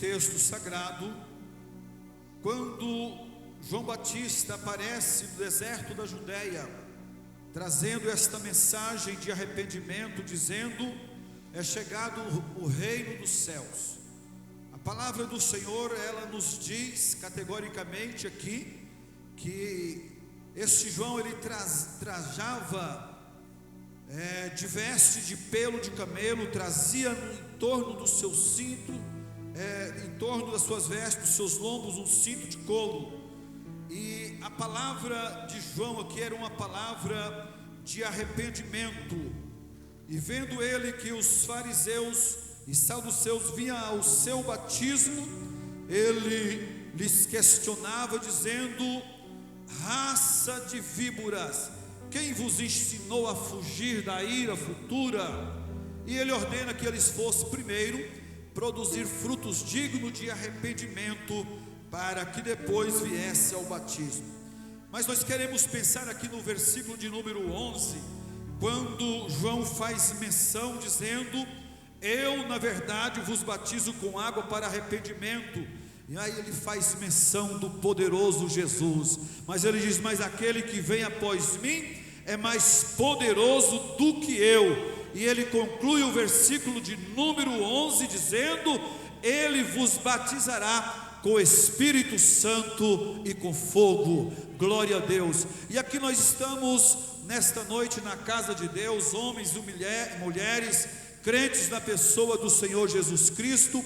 Texto sagrado, quando João Batista aparece no deserto da Judéia, trazendo esta mensagem de arrependimento, dizendo: é chegado o reino dos céus. A palavra do Senhor, ela nos diz categoricamente aqui, que este João, ele trajava de veste de pelo de camelo, trazia em torno do seu cinto, em torno das suas vestes, dos seus lombos, um cinto de couro. E a palavra de João aqui era uma palavra de arrependimento. E vendo ele que os fariseus e saduceus vinham ao seu batismo, ele lhes questionava, dizendo: raça de víboras, quem vos ensinou a fugir da ira futura? E ele ordena que eles fossem primeiro produzir frutos dignos de arrependimento, para que depois viesse ao batismo. Mas nós queremos pensar aqui no versículo de número 11, quando João faz menção dizendo: eu na verdade vos batizo com água para arrependimento. E aí ele faz menção do poderoso Jesus, mas ele diz: mas aquele que vem após mim é mais poderoso do que eu. E ele conclui o versículo de número 11 dizendo: ele vos batizará com o Espírito Santo e com fogo. Glória a Deus. E aqui nós estamos nesta noite na casa de Deus, homens e mulheres crentes na pessoa do Senhor Jesus Cristo,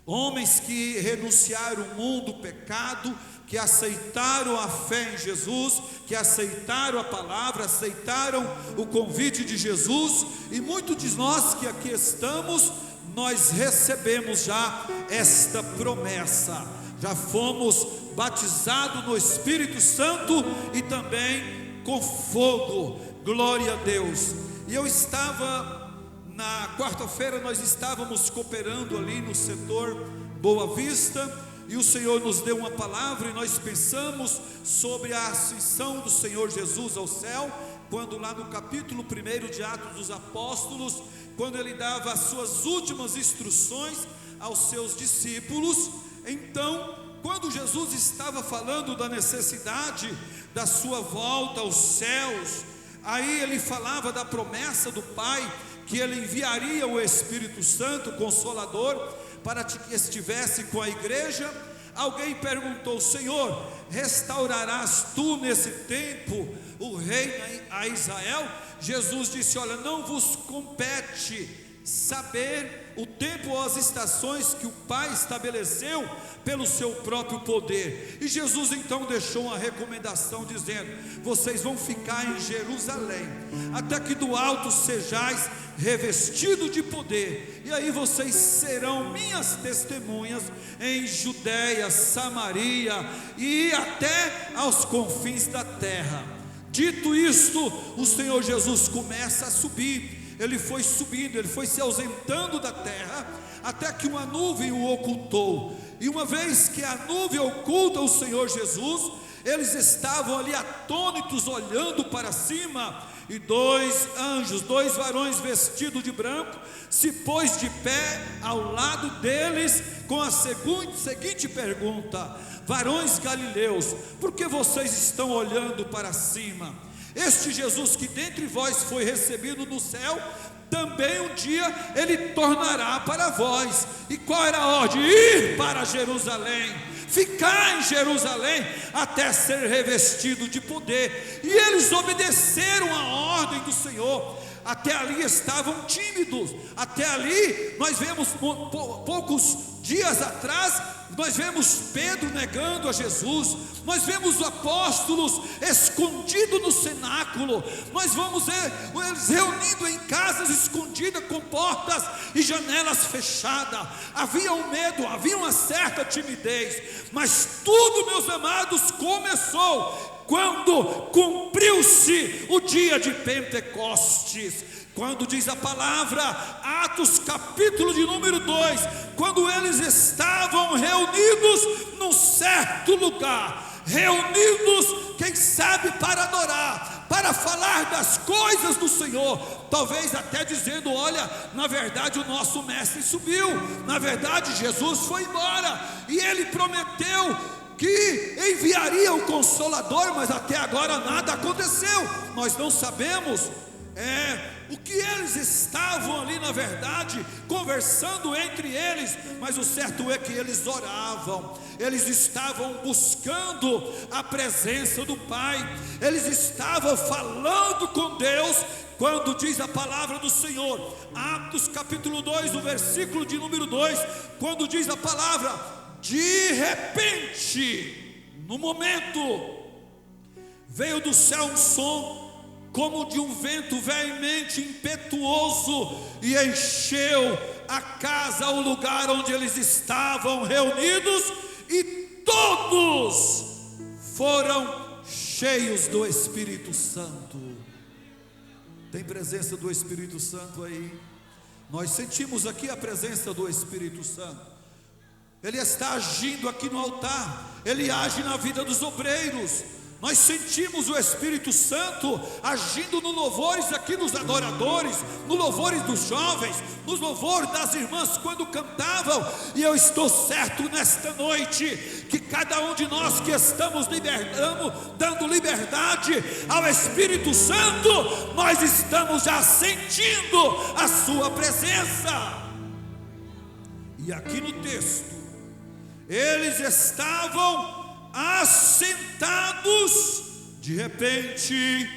homens que renunciaram o mundo, o pecado, que aceitaram a fé em Jesus, que aceitaram a palavra, aceitaram o convite de Jesus. E muitos de nós que aqui estamos, nós recebemos já esta promessa, já fomos batizados no Espírito Santo e também com fogo. Glória a Deus. E eu estava, na quarta-feira nós estávamos cooperando ali no setor Boa Vista, e o Senhor nos deu uma palavra, e nós pensamos sobre a ascensão do Senhor Jesus ao céu, quando lá no capítulo 1 de Atos dos Apóstolos, quando ele dava as suas últimas instruções aos seus discípulos. Então, quando Jesus estava falando da necessidade da sua volta aos céus, aí ele falava da promessa do Pai, que ele enviaria o Espírito Santo, Consolador, para que estivesse com a igreja. Alguém perguntou: Senhor, restaurarás tu nesse tempo o reino a Israel? Jesus disse: olha, não vos compete saber o tempo ou as estações que o Pai estabeleceu pelo seu próprio poder. E Jesus então deixou uma recomendação dizendo: vocês vão ficar em Jerusalém, até que do alto sejais revestido de poder, e aí vocês serão minhas testemunhas em Judéia, Samaria e até aos confins da terra. Dito isto, o Senhor Jesus começa a subir. Ele foi subindo, ele foi se ausentando da terra, até que uma nuvem o ocultou. E uma vez que a nuvem oculta o Senhor Jesus, eles estavam ali atônitos, olhando para cima. E dois anjos, dois varões vestidos de branco, se pôs de pé ao lado deles, com a seguinte pergunta: varões galileus, por que vocês estão olhando para cima? Este Jesus que dentre vós foi recebido no céu, também um dia ele tornará para vós. E qual era a ordem? Ir para Jerusalém, ficar em Jerusalém até ser revestido de poder. E eles obedeceram a ordem do Senhor. Até ali estavam tímidos. Até ali nós vemos poucos dias atrás, nós vemos Pedro negando a Jesus, nós vemos os apóstolos escondidos no cenáculo, nós vamos ver eles reunindo em casas escondidas, com portas e janelas fechadas. Havia um medo, havia uma certa timidez, mas tudo, meus amados, começou quando cumpriu-se o dia de Pentecostes. Quando diz a palavra, Atos capítulo de número 2, quando eles estavam reunidos num certo certo lugar, reunidos, quem sabe para adorar, para falar das coisas do Senhor, talvez até dizendo: olha, na verdade o nosso mestre subiu, na verdade Jesus foi embora, e ele prometeu que enviaria o Consolador, mas até agora nada aconteceu. Nós não sabemos o que eles estavam ali, na verdade, conversando entre eles, mas o certo é que eles oravam, eles estavam buscando a presença do Pai, eles estavam falando com Deus. Quando diz a palavra do Senhor, Atos capítulo 2, no versículo de número 2, quando diz a palavra: de repente, no momento, veio do céu um som como de um vento veemente, impetuoso, e encheu a casa, o lugar onde eles estavam reunidos, e todos foram cheios do Espírito Santo. Tem presença do Espírito Santo aí? Nós sentimos aqui a presença do Espírito Santo. Ele está agindo aqui no altar, ele age na vida dos obreiros. Nós sentimos o Espírito Santo agindo no louvores aqui dos adoradores, no louvores dos jovens, nos louvores das irmãs quando cantavam. E eu estou certo nesta noite que cada um de nós que estamos dando liberdade ao Espírito Santo, nós estamos já sentindo a sua presença. E aqui no texto, eles estavam assentados, de repente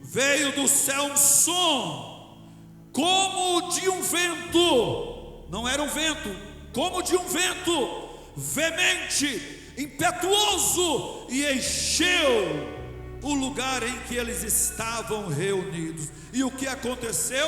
veio do céu um som, como de um vento, não era um vento, como de um vento veemente, impetuoso, e encheu o lugar em que eles estavam reunidos. E o que aconteceu?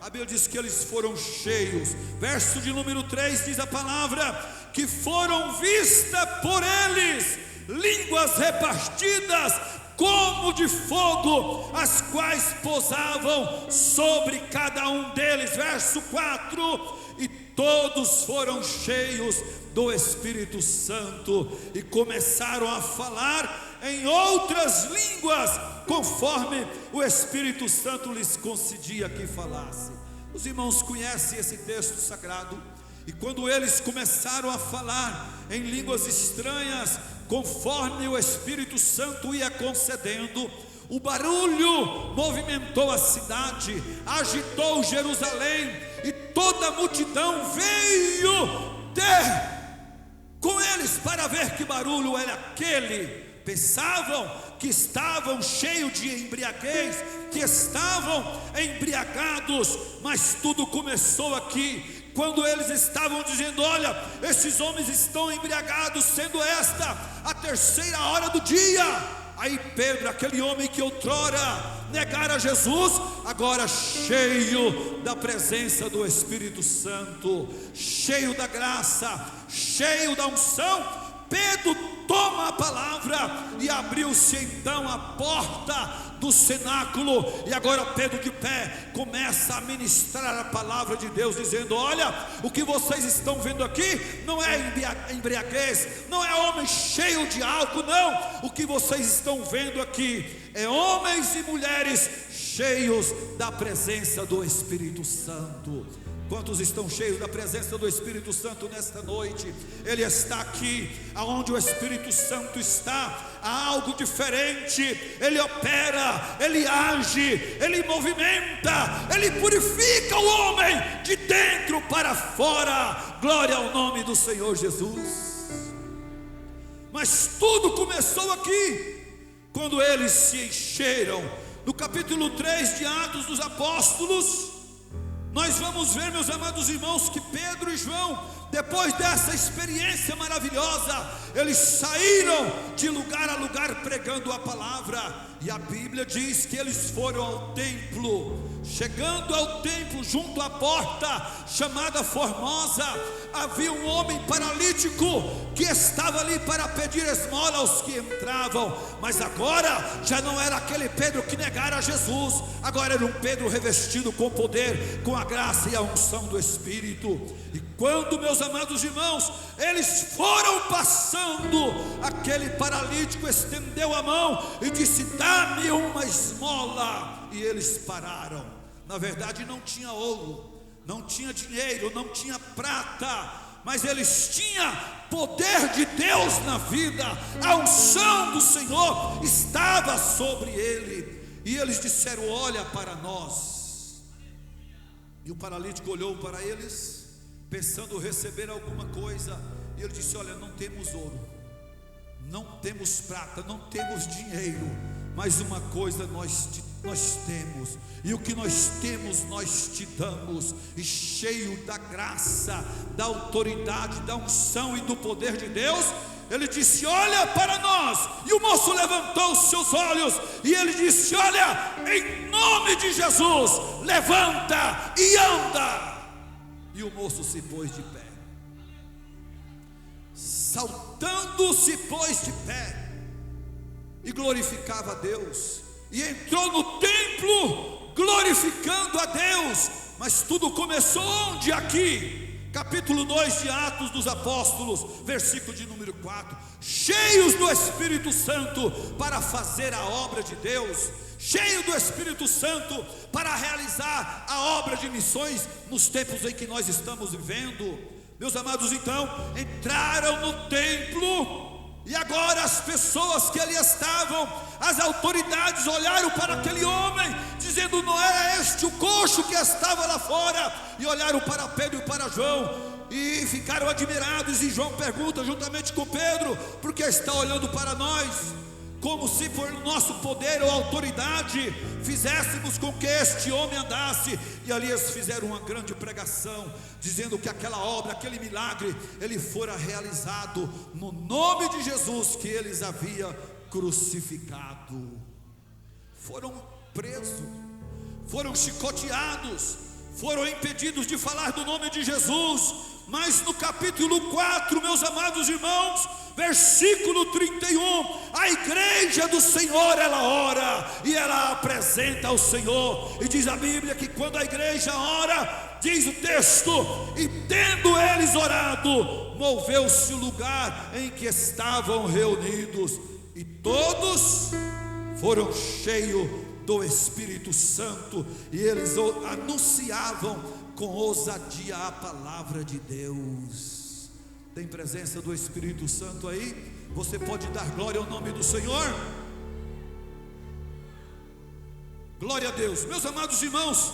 A Bíblia diz que eles foram cheios. Verso de número 3 diz a palavra: que foram vistas por eles línguas repartidas como de fogo, as quais pousavam sobre cada um deles. Verso 4: e todos foram cheios do Espírito Santo e começaram a falar em outras línguas, conforme o Espírito Santo lhes concedia que falasse. Os irmãos conhecem esse texto sagrado? E quando eles começaram a falar em línguas estranhas, conforme o Espírito Santo ia concedendo, o barulho movimentou a cidade, agitou Jerusalém, e toda a multidão veio com eles para ver que barulho era aquele. Pensavam que estavam cheios de embriaguez, que estavam embriagados, mas tudo começou aqui, quando eles estavam dizendo: olha, esses homens estão embriagados, sendo esta a 3ª hora do dia. Aí Pedro, aquele homem que outrora negara Jesus, agora cheio da presença do Espírito Santo, cheio da graça, cheio da unção, Pedro toma a palavra, e abriu-se então a porta do cenáculo, e agora Pedro de pé começa a ministrar a palavra de Deus, dizendo: olha, o que vocês estão vendo aqui não é embriaguez, não é homem cheio de álcool, não. O que vocês estão vendo aqui é homens e mulheres cheios da presença do Espírito Santo. Quantos estão cheios da presença do Espírito Santo nesta noite? Ele está aqui, aonde o Espírito Santo está, há algo diferente. Ele opera, ele age, ele movimenta, ele purifica o homem de dentro para fora. Glória ao nome do Senhor Jesus. Mas tudo começou aqui, quando eles se encheram. No capítulo 3 de Atos dos Apóstolos, nós vamos ver, meus amados irmãos, que Pedro e João, depois dessa experiência maravilhosa, eles saíram de lugar a lugar pregando a palavra. E a Bíblia diz que eles foram ao templo. Chegando ao templo, junto à porta chamada Formosa, havia um homem paralítico paralítico que estava ali para pedir esmola aos que entravam. Mas agora já não era aquele Pedro que negara Jesus, agora era um Pedro revestido com poder, com a graça e a unção do Espírito. E quando, meus amados irmãos, eles foram passando, aquele paralítico estendeu a mão e disse: dá-me uma esmola. E eles pararam. Na verdade não tinha ouro, não tinha dinheiro, não tinha prata, mas eles tinham poder de Deus na vida. A unção do Senhor estava sobre ele. E eles disseram: olha para nós. E o paralítico olhou para eles, pensando receber alguma coisa. E ele disse: olha, não temos ouro, não temos prata, não temos dinheiro, mas uma coisa nós temos, e o que nós temos nós te damos. E cheio da graça, da autoridade, da unção e do poder de Deus, ele disse: olha para nós. E o moço levantou os seus olhos e ele disse: olha, em nome de Jesus, levanta e anda. E o moço se pôs de pé, saltando se pôs de pé e glorificava a Deus, e entrou no templo glorificando a Deus. Mas tudo começou onde? Aqui, capítulo 2 de Atos dos Apóstolos, versículo de número 4. Cheios do Espírito Santo para fazer a obra de Deus, cheio do Espírito Santo para realizar a obra de missões nos tempos em que nós estamos vivendo. Meus amados, então entraram no templo. E agora as pessoas que ali estavam, as autoridades olharam para aquele homem, dizendo: não era este o coxo que estava lá fora? E olharam para Pedro e para João e ficaram admirados. E João pergunta juntamente com Pedro: por que está olhando para nós? Como se por nosso poder ou autoridade fizéssemos com que este homem andasse. E ali eles fizeram uma grande pregação, dizendo que aquela obra, aquele milagre, ele fora realizado no nome de Jesus, que eles haviam crucificado. Foram presos, foram chicoteados, foram impedidos de falar do nome de Jesus. Mas no capítulo 4, meus amados irmãos, versículo 31, a igreja do Senhor, ela ora e ela apresenta ao Senhor. E diz a Bíblia que quando a igreja ora, diz o texto: e tendo eles orado, moveu-se o lugar em que estavam reunidos, e todos foram cheios do Espírito Santo, e eles anunciavam com ousadia a palavra de Deus. Tem presença do Espírito Santo aí? Você pode dar glória ao nome do Senhor? Glória a Deus. Meus amados irmãos,